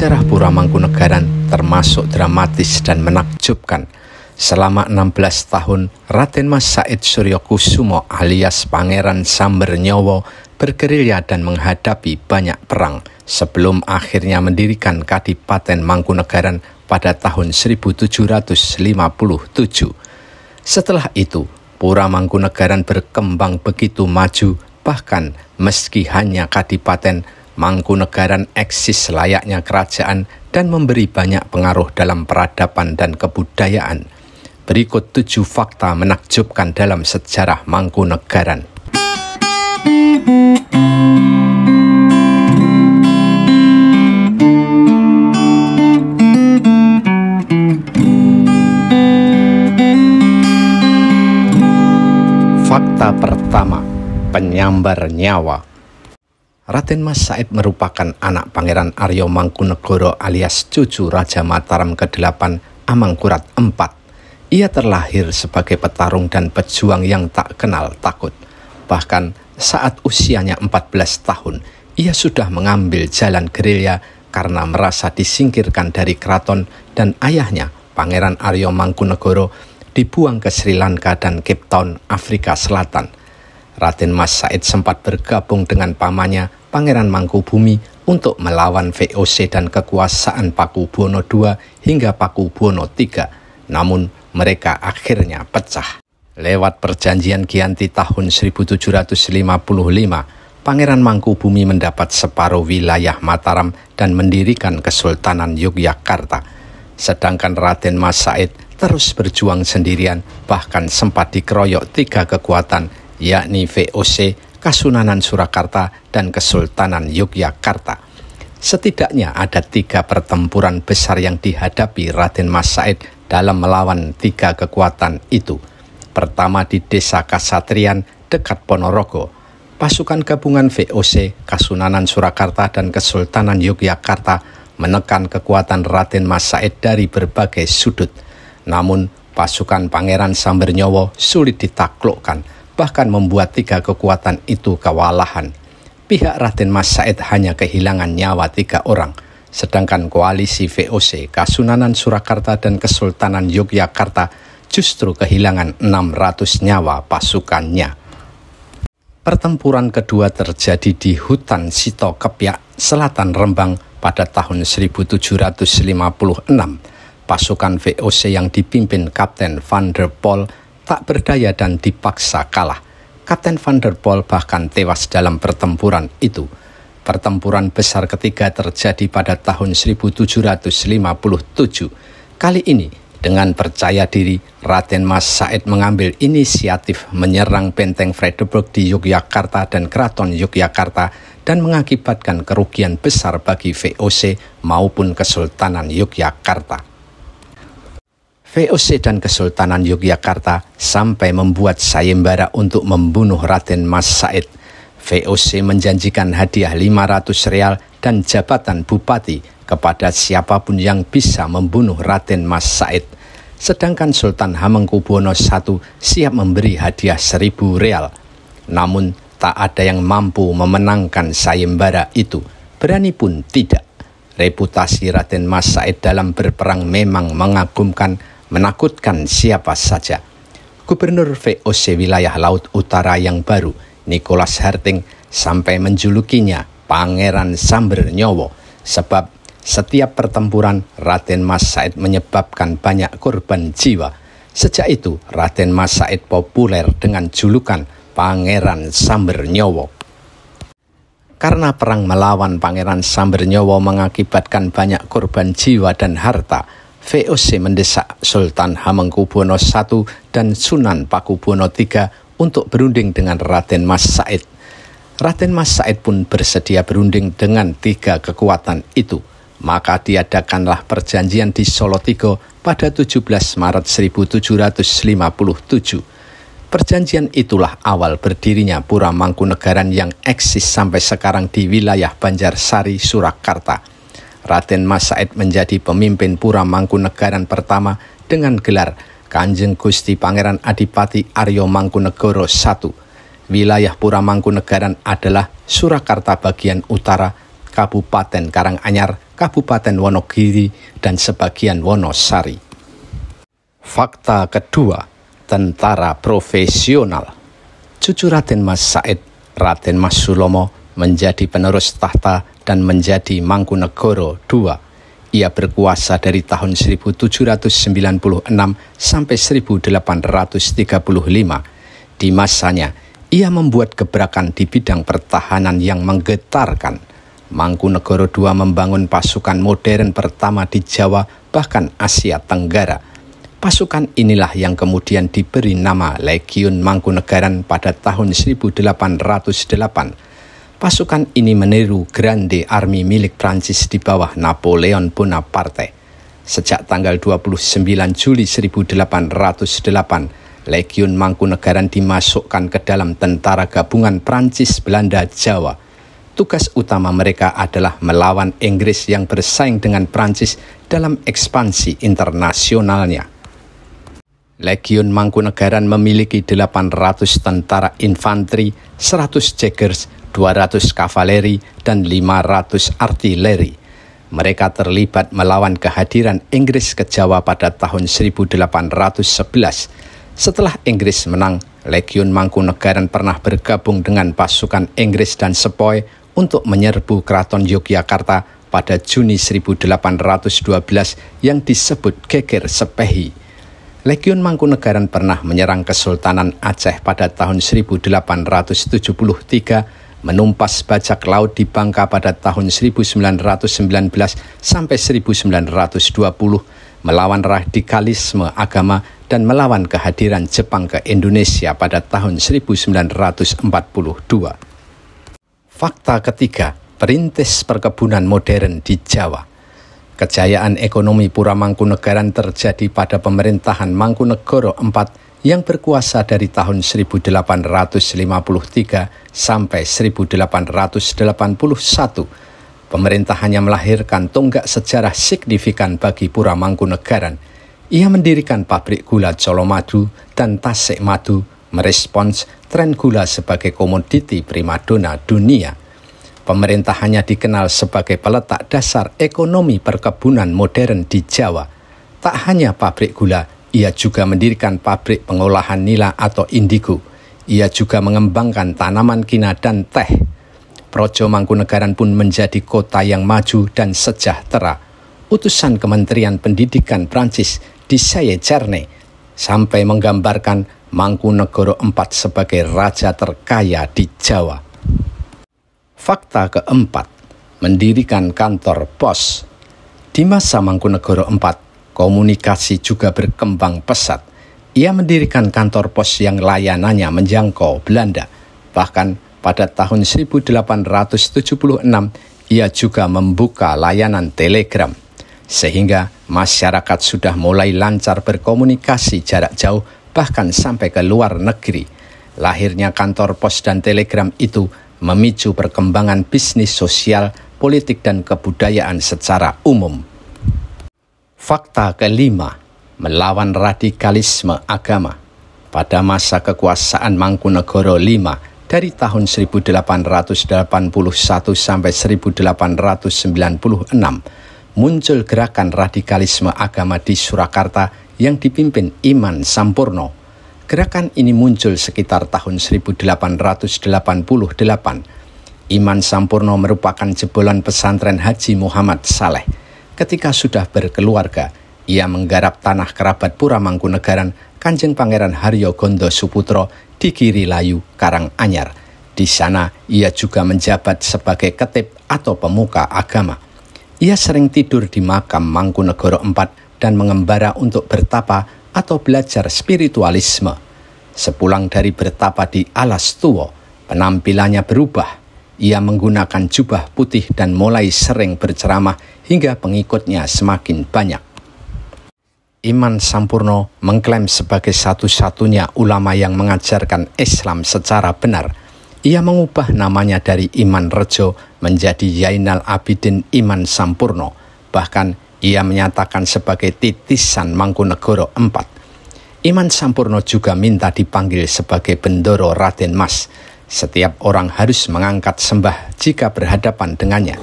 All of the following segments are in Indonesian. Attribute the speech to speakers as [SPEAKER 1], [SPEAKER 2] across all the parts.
[SPEAKER 1] Sejarah Pura Mangkunegaran termasuk dramatis dan menakjubkan. Selama 16 tahun, Raden Mas Said Suryokusumo alias Pangeran Sambernyowo bergerilya dan menghadapi banyak perang sebelum akhirnya mendirikan Kadipaten Mangkunegaran pada tahun 1757. Setelah itu, Pura Mangkunegaran berkembang begitu maju, bahkan meski hanya Kadipaten, Mangkunegaran eksis layaknya kerajaan dan memberi banyak pengaruh dalam peradaban dan kebudayaan. Berikut 7 fakta menakjubkan dalam sejarah Mangkunegaran. Fakta pertama, penyambar nyawa. Raden Mas Said merupakan anak Pangeran Arya Mangkunegara alias cucu Raja Mataram ke-8 Amangkurat IV. Ia terlahir sebagai petarung dan pejuang yang tak kenal takut. Bahkan saat usianya 14 tahun, ia sudah mengambil jalan gerilya karena merasa disingkirkan dari keraton dan ayahnya, Pangeran Arya Mangkunegara, dibuang ke Sri Lanka dan Cape Town, Afrika Selatan. Raden Mas Said sempat bergabung dengan pamannya, Pangeran Mangkubumi, untuk melawan VOC dan kekuasaan Pakubuwono II hingga Pakubuwono III. Namun, mereka akhirnya pecah. Lewat perjanjian Giyanti tahun 1755, Pangeran Mangkubumi mendapat separuh wilayah Mataram dan mendirikan Kesultanan Yogyakarta. Sedangkan Raden Mas Said terus berjuang sendirian, bahkan sempat dikeroyok 3 kekuatan, yakni VOC, Kasunanan Surakarta, dan Kesultanan Yogyakarta. Setidaknya ada 3 pertempuran besar yang dihadapi Raden Mas Said dalam melawan 3 kekuatan itu. Pertama di Desa Kasatrian dekat Ponorogo. Pasukan gabungan VOC, Kasunanan Surakarta, dan Kesultanan Yogyakarta menekan kekuatan Raden Mas Said dari berbagai sudut. Namun, pasukan Pangeran Sambernyowo sulit ditaklukkan, bahkan membuat 3 kekuatan itu kewalahan. Pihak Raden Mas Said hanya kehilangan nyawa 3 orang, sedangkan koalisi VOC, Kasunanan Surakarta, dan Kesultanan Yogyakarta justru kehilangan 600 nyawa pasukannya. Pertempuran kedua terjadi di hutan Sito Kepyak, selatan Rembang pada tahun 1756. Pasukan VOC yang dipimpin Kapten Van der Pol tak berdaya dan dipaksa kalah. Kapten Van der Pol bahkan tewas dalam pertempuran itu. Pertempuran besar ketiga terjadi pada tahun 1757. Kali ini, dengan percaya diri, Raden Mas Said mengambil inisiatif menyerang benteng Vredenburg di Yogyakarta dan Keraton Yogyakarta dan mengakibatkan kerugian besar bagi VOC maupun Kesultanan Yogyakarta. VOC dan Kesultanan Yogyakarta sampai membuat sayembara untuk membunuh Raden Mas Said. VOC menjanjikan hadiah 500 real dan jabatan bupati kepada siapapun yang bisa membunuh Raden Mas Said. Sedangkan Sultan Hamengkubuwono I siap memberi hadiah 1000 real. Namun tak ada yang mampu memenangkan sayembara itu. Berani pun tidak. Reputasi Raden Mas Said dalam berperang memang mengagumkan, menakutkan siapa saja. Gubernur VOC wilayah Laut Utara yang baru, Nicholas Harting, sampai menjulukinya Pangeran Sambernyowo, sebab setiap pertempuran Raden Mas Said menyebabkan banyak korban jiwa. Sejak itu, Raden Mas Said populer dengan julukan Pangeran Sambernyowo. Karena perang melawan Pangeran Sambernyowo mengakibatkan banyak korban jiwa dan harta, VOC mendesak Sultan Hamengkubuwono I dan Sunan Pakubuwono III untuk berunding dengan Raden Mas Said. Raden Mas Said pun bersedia berunding dengan 3 kekuatan itu. Maka diadakanlah perjanjian di Solotigo pada 17 Maret 1757. Perjanjian itulah awal berdirinya Pura Mangkunegaran yang eksis sampai sekarang di wilayah Banjarsari, Surakarta. Raden Mas Said menjadi pemimpin Pura Mangkunegaran pertama dengan gelar Kanjeng Gusti Pangeran Adipati Arya Mangkunegara I. Wilayah Pura Mangkunegaran adalah Surakarta bagian utara, Kabupaten Karanganyar, Kabupaten Wonogiri, dan sebagian Wonosari. Fakta kedua, tentara profesional. Cucu Raden Mas Said, Raden Mas Sulomo, menjadi penerus tahta dan menjadi Mangkunegoro II. Ia berkuasa dari tahun 1796 sampai 1835. Di masanya, ia membuat gebrakan di bidang pertahanan yang menggetarkan. Mangkunegoro II membangun pasukan modern pertama di Jawa, bahkan Asia Tenggara. Pasukan inilah yang kemudian diberi nama Legiun Mangkunegaran pada tahun 1808. Pasukan ini meniru Grande Army milik Prancis di bawah Napoleon Bonaparte. Sejak tanggal 29 Juli 1808, Legiun Mangkunegaran dimasukkan ke dalam tentara gabungan Prancis, Belanda, Jawa. Tugas utama mereka adalah melawan Inggris yang bersaing dengan Prancis dalam ekspansi internasionalnya. Legiun Mangkunegaran memiliki 800 tentara infanteri, 100 jaggers, 200 kavaleri, dan 500 artileri. Mereka terlibat melawan kehadiran Inggris ke Jawa pada tahun 1811. Setelah Inggris menang, Legiun Mangkunegaran pernah bergabung dengan pasukan Inggris dan Sepoy untuk menyerbu Keraton Yogyakarta pada Juni 1812 yang disebut Geger Sepehi. Legiun Mangkunegaran pernah menyerang Kesultanan Aceh pada tahun 1873, menumpas bajak laut di Bangka pada tahun 1919 sampai 1920, melawan radikalisme agama dan melawan kehadiran Jepang ke Indonesia pada tahun 1942. Fakta ketiga, perintis perkebunan modern di Jawa. Kejayaan ekonomi Pura Mangkunegaran terjadi pada pemerintahan Mangkunegoro IV yang berkuasa dari tahun 1853 sampai 1881. Pemerintahannya melahirkan tonggak sejarah signifikan bagi Pura Mangkunegaran. Ia mendirikan pabrik gula Colomadu dan Tasik Madu, merespons tren gula sebagai komoditi primadona dunia. Pemerintahannya dikenal sebagai peletak dasar ekonomi perkebunan modern di Jawa. Tak hanya pabrik gula, ia juga mendirikan pabrik pengolahan nila atau indigo. Ia juga mengembangkan tanaman kina dan teh. Projo Mangkunegaran pun menjadi kota yang maju dan sejahtera. Utusan Kementerian Pendidikan Prancis di Saye-Cerne sampai menggambarkan Mangkunegoro IV sebagai raja terkaya di Jawa. Fakta keempat, mendirikan kantor pos. Di masa Mangkunegoro IV, komunikasi juga berkembang pesat. Ia mendirikan kantor pos yang layanannya menjangkau Belanda. Bahkan pada tahun 1876, ia juga membuka layanan telegram. Sehingga masyarakat sudah mulai lancar berkomunikasi jarak jauh, bahkan sampai ke luar negeri. Lahirnya kantor pos dan telegram itu memicu perkembangan bisnis sosial, politik, dan kebudayaan secara umum. Fakta kelima, melawan radikalisme agama. Pada masa kekuasaan Mangkunegoro V dari tahun 1881 sampai 1896, muncul gerakan radikalisme agama di Surakarta yang dipimpin Iman Sampurno. Gerakan ini muncul sekitar tahun 1888. Iman Sampurno merupakan jebolan pesantren Haji Muhammad Saleh. Ketika sudah berkeluarga, ia menggarap tanah kerabat Pura Mangkunegaran Kanjeng Pangeran Haryo Gondo Suputro di Girilayu, Karanganyar. Di sana, ia juga menjabat sebagai ketip atau pemuka agama. Ia sering tidur di makam Mangkunegoro IV dan mengembara untuk bertapa atau belajar spiritualisme. Sepulang dari bertapa di Alas Tuwo, penampilannya berubah. Ia menggunakan jubah putih dan mulai sering berceramah hingga pengikutnya semakin banyak. Iman Sampurno mengklaim sebagai satu-satunya ulama yang mengajarkan Islam secara benar. Ia mengubah namanya dari Iman Rejo menjadi Zainal Abidin Iman Sampurno. Bahkan ia menyatakan sebagai titisan Mangkunegoro IV. Iman Sampurno juga minta dipanggil sebagai Bendoro Raden Mas. Setiap orang harus mengangkat sembah jika berhadapan dengannya.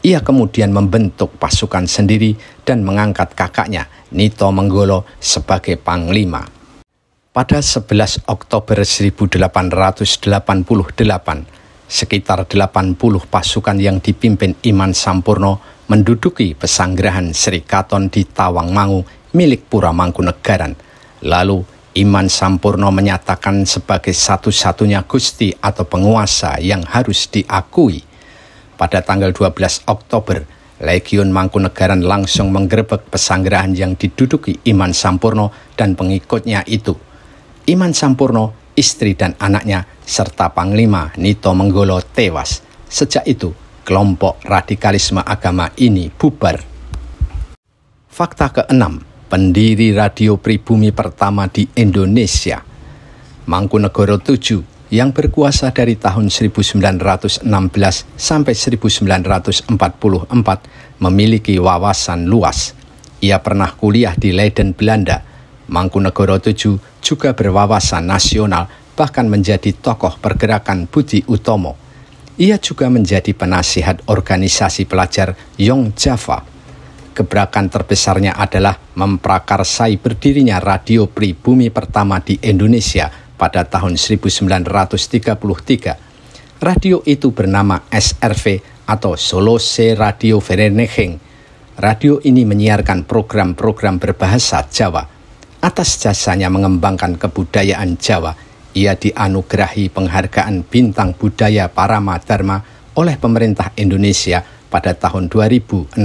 [SPEAKER 1] Ia kemudian membentuk pasukan sendiri dan mengangkat kakaknya, Nito Menggolo, sebagai panglima. Pada 11 Oktober 1888, sekitar 80 pasukan yang dipimpin Iman Sampurno menduduki pesanggerahan Sri Katon di Tawangmangu milik Pura Mangkunegaran. Lalu Iman Sampurno menyatakan sebagai satu-satunya gusti atau penguasa yang harus diakui. Pada tanggal 12 Oktober, Legiun Mangkunegaran langsung menggerebek pesanggerahan yang diduduki Iman Sampurno dan pengikutnya itu. Iman Sampurno, istri dan anaknya, serta Panglima Nito Menggolo tewas. Sejak itu, kelompok radikalisme agama ini bubar. Fakta ke-6, pendiri radio pribumi pertama di Indonesia. Mangkunegoro VII yang berkuasa dari tahun 1916 sampai 1944 memiliki wawasan luas. Ia pernah kuliah di Leiden, Belanda. Mangkunegoro VII juga berwawasan nasional, bahkan menjadi tokoh pergerakan Budi Utomo. Ia juga menjadi penasihat organisasi pelajar Young Java. Gebrakan terbesarnya adalah memprakarsai berdirinya radio pribumi pertama di Indonesia pada tahun 1933. Radio itu bernama SRV atau Solose Radio Vereniging. Radio ini menyiarkan program-program berbahasa Jawa. Atas jasanya mengembangkan kebudayaan Jawa, ia dianugerahi penghargaan Bintang Budaya Parama Dharma oleh pemerintah Indonesia pada tahun 2016.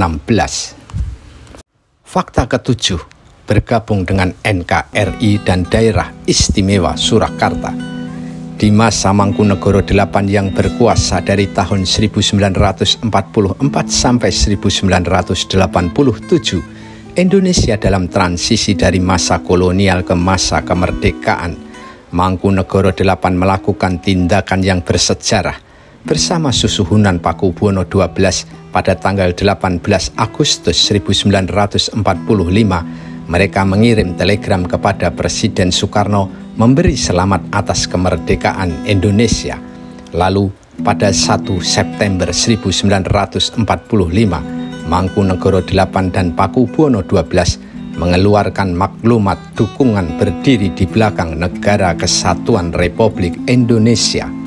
[SPEAKER 1] Fakta ke-7, bergabung dengan NKRI dan Daerah Istimewa Surakarta. Di masa Mangkunegoro VIII yang berkuasa dari tahun 1944 sampai 1987, Indonesia dalam transisi dari masa kolonial ke masa kemerdekaan. Mangkunegoro VIII melakukan tindakan yang bersejarah. Bersama Susuhunan Pakubuwono XII pada tanggal 18 Agustus 1945, mereka mengirim telegram kepada Presiden Soekarno memberi selamat atas kemerdekaan Indonesia. Lalu pada 1 September 1945, Mangkunegoro VIII dan Pakubuwono XII mengeluarkan maklumat dukungan berdiri di belakang Negara Kesatuan Republik Indonesia.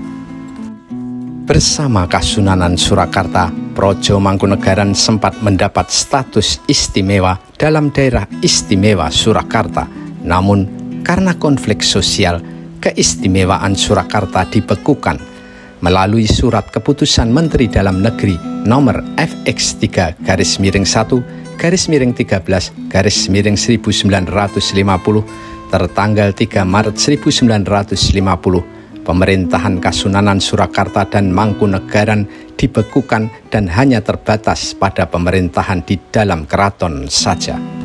[SPEAKER 1] Bersama Kasunanan Surakarta, Projo Mangkunegaran sempat mendapat status istimewa dalam Daerah Istimewa Surakarta. Namun, karena konflik sosial, keistimewaan Surakarta dibekukan. Melalui surat keputusan Menteri Dalam Negeri nomor FX3-13-13-1950 tertanggal 3 Maret 1950, pemerintahan Kasunanan Surakarta dan Mangkunegaran dibekukan dan hanya terbatas pada pemerintahan di dalam keraton saja.